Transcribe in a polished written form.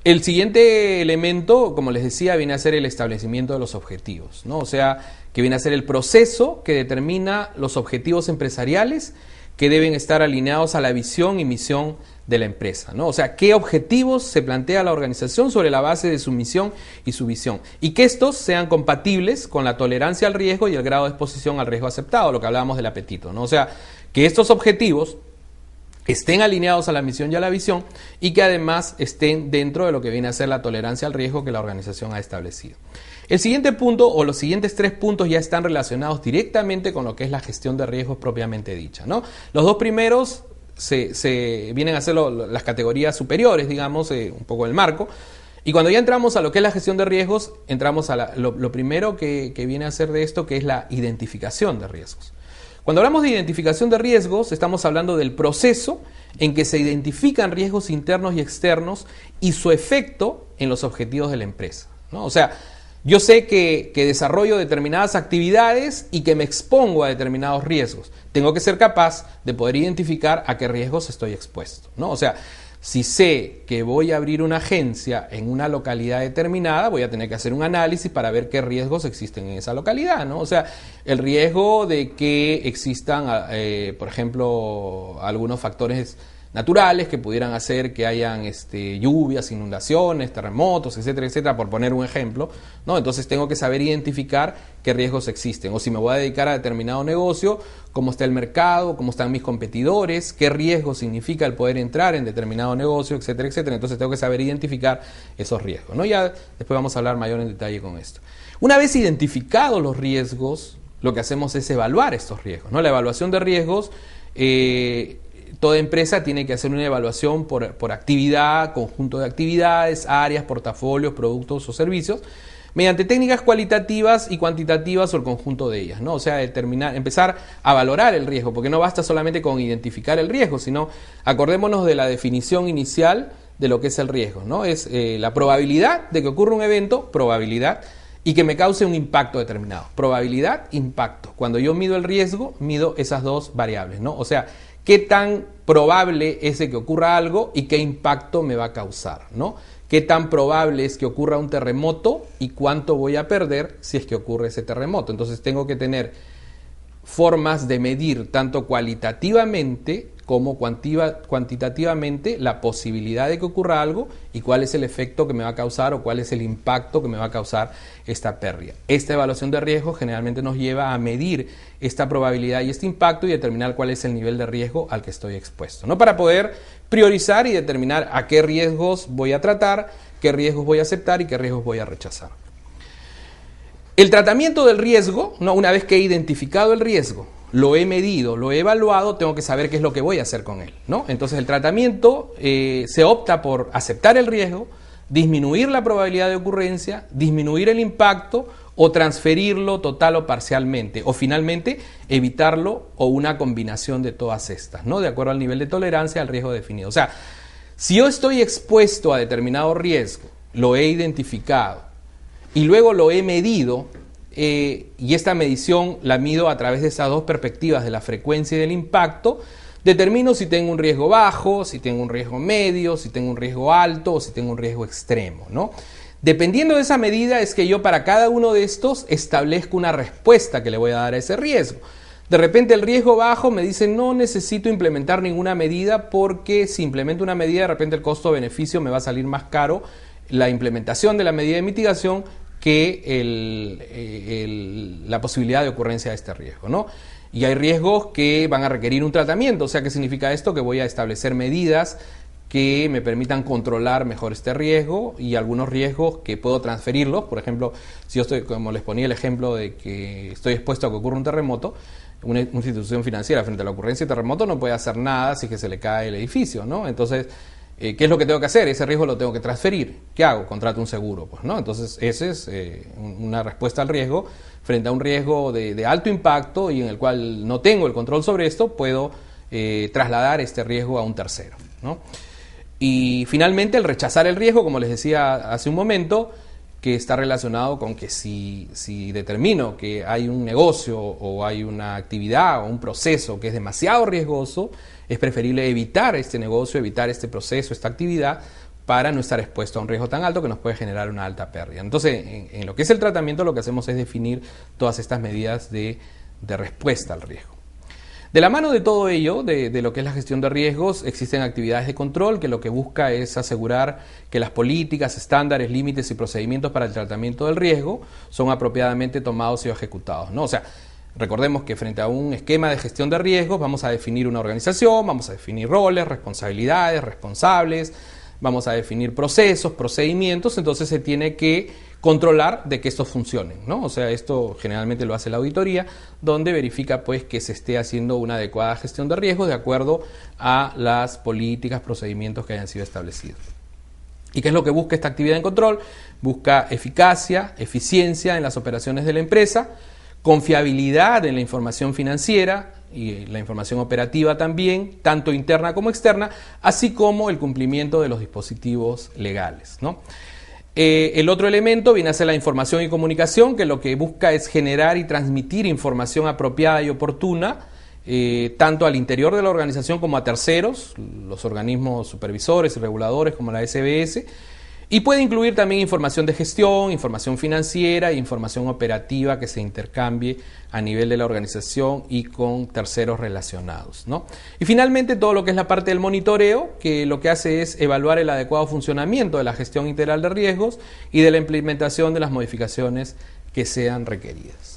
El siguiente elemento, como les decía, viene a ser el establecimiento de los objetivos, ¿no? O sea, que viene a ser el proceso que determina los objetivos empresariales que deben estar alineados a la visión y misión de la empresa, ¿no? O sea, qué objetivos se plantea la organización sobre la base de su misión y su visión, y que estos sean compatibles con la tolerancia al riesgo y el grado de exposición al riesgo aceptado, lo que hablábamos del apetito, ¿no? O sea, que estos objetivos estén alineados a la misión y a la visión y que además estén dentro de lo que viene a ser la tolerancia al riesgo que la organización ha establecido. El siguiente punto o los siguientes 3 puntos ya están relacionados directamente con lo que es la gestión de riesgos propiamente dicha, ¿no? Los 2 primeros se vienen a ser las categorías superiores, digamos, un poco el marco. Y cuando ya entramos a lo que es la gestión de riesgos, entramos a lo primero que viene a ser de esto, que es la identificación de riesgos. Cuando hablamos de identificación de riesgos, estamos hablando del proceso en que se identifican riesgos internos y externos y su efecto en los objetivos de la empresa, ¿no? O sea, yo sé que desarrollo determinadas actividades y que me expongo a determinados riesgos. Tengo que ser capaz de poder identificar a qué riesgos estoy expuesto, ¿no? O sea, si sé que voy a abrir una agencia en una localidad determinada, voy a tener que hacer un análisis para ver qué riesgos existen en esa localidad, ¿no? O sea, el riesgo de que existan, por ejemplo, algunos factores naturales que pudieran hacer que hayan lluvias, inundaciones, terremotos, etcétera, etcétera, por poner un ejemplo, ¿no? Entonces tengo que saber identificar qué riesgos existen, o si me voy a dedicar a determinado negocio, cómo está el mercado, cómo están mis competidores, qué riesgo significa el poder entrar en determinado negocio, etcétera, etcétera. Entonces tengo que saber identificar esos riesgos, ¿no? Ya después vamos a hablar mayor en detalle con esto. Una vez identificados los riesgos, lo que hacemos es evaluar estos riesgos, ¿no? La evaluación de riesgos, toda empresa tiene que hacer una evaluación por actividad, conjunto de actividades, áreas, portafolios, productos o servicios, mediante técnicas cualitativas y cuantitativas o el conjunto de ellas, ¿no? O sea, empezar a valorar el riesgo, porque no basta solamente con identificar el riesgo, sino acordémonos de la definición inicial de lo que es el riesgo, ¿no? Es la probabilidad de que ocurra un evento, probabilidad, y que me cause un impacto determinado. Probabilidad, impacto. Cuando yo mido el riesgo, mido esas 2 variables, ¿no? O sea, qué tan probable es que ocurra algo y qué impacto me va a causar, ¿no? Qué tan probable es que ocurra un terremoto y cuánto voy a perder si es que ocurre ese terremoto. Entonces tengo que tener formas de medir tanto cualitativamente como cuantitativamente la posibilidad de que ocurra algo y cuál es el efecto que me va a causar o cuál es el impacto que me va a causar esta pérdida. Esta evaluación de riesgo generalmente nos lleva a medir esta probabilidad y este impacto y determinar cuál es el nivel de riesgo al que estoy expuesto, ¿no? Para poder priorizar y determinar a qué riesgos voy a tratar, qué riesgos voy a aceptar y qué riesgos voy a rechazar. El tratamiento del riesgo, ¿no? Una vez que he identificado el riesgo, lo he medido, lo he evaluado, tengo que saber qué es lo que voy a hacer con él, ¿no? Entonces el tratamiento se opta por aceptar el riesgo, disminuir la probabilidad de ocurrencia, disminuir el impacto o transferirlo total o parcialmente, o finalmente evitarlo o una combinación de todas estas, ¿no? De acuerdo al nivel de tolerancia al riesgo definido. O sea, si yo estoy expuesto a determinado riesgo, lo he identificado y luego lo he medido, y esta medición la mido a través de esas 2 perspectivas de la frecuencia y del impacto, determino si tengo un riesgo bajo, si tengo un riesgo medio, si tengo un riesgo alto o si tengo un riesgo extremo, ¿no? Dependiendo de esa medida es que yo para cada uno de estos establezco una respuesta que le voy a dar a ese riesgo. De repente el riesgo bajo me dice no necesito implementar ninguna medida porque si implemento una medida de repente el costo-beneficio me va a salir más caro la implementación de la medida de mitigación que la posibilidad de ocurrencia de este riesgo, ¿no? Y hay riesgos que van a requerir un tratamiento, o sea, ¿qué significa esto? Que voy a establecer medidas que me permitan controlar mejor este riesgo y algunos riesgos que puedo transferirlos. Por ejemplo, si yo estoy, como les ponía el ejemplo de que estoy expuesto a que ocurra un terremoto, una institución financiera frente a la ocurrencia de terremoto no puede hacer nada si que se le cae el edificio, ¿no? Entonces, ¿qué es lo que tengo que hacer? Ese riesgo lo tengo que transferir. ¿Qué hago? Contrato un seguro, pues, ¿no? Entonces, esa es una respuesta al riesgo. Frente a un riesgo de alto impacto y en el cual no tengo el control sobre esto, puedo trasladar este riesgo a un tercero, ¿no? Y finalmente, el rechazar el riesgo, como les decía hace un momento, que está relacionado con que si determino que hay un negocio o hay una actividad o un proceso que es demasiado riesgoso, es preferible evitar este negocio, evitar este proceso, esta actividad, para no estar expuesto a un riesgo tan alto que nos puede generar una alta pérdida. Entonces, en lo que es el tratamiento, lo que hacemos es definir todas estas medidas de respuesta al riesgo. De la mano de todo ello, de lo que es la gestión de riesgos, existen actividades de control que lo que busca es asegurar que las políticas, estándares, límites y procedimientos para el tratamiento del riesgo son apropiadamente tomados y ejecutados, ¿no? O sea, recordemos que frente a un esquema de gestión de riesgos vamos a definir una organización, vamos a definir roles, responsabilidades, responsables, vamos a definir procesos, procedimientos, entonces se tiene que controlar de que estos funcionen, ¿no? O sea, esto generalmente lo hace la auditoría, donde verifica pues que se esté haciendo una adecuada gestión de riesgos de acuerdo a las políticas, procedimientos que hayan sido establecidos. ¿Y qué es lo que busca esta actividad de control? Busca eficacia, eficiencia en las operaciones de la empresa, confiabilidad en la información financiera y la información operativa también, tanto interna como externa, así como el cumplimiento de los dispositivos legales, ¿no? El otro elemento viene a ser la información y comunicación, que lo que busca es generar y transmitir información apropiada y oportuna, tanto al interior de la organización como a terceros, los organismos supervisores y reguladores como la SBS, y puede incluir también información de gestión, información financiera e información operativa que se intercambie a nivel de la organización y con terceros relacionados, ¿no? Y finalmente todo lo que es la parte del monitoreo, que lo que hace es evaluar el adecuado funcionamiento de la gestión integral de riesgos y de la implementación de las modificaciones que sean requeridas.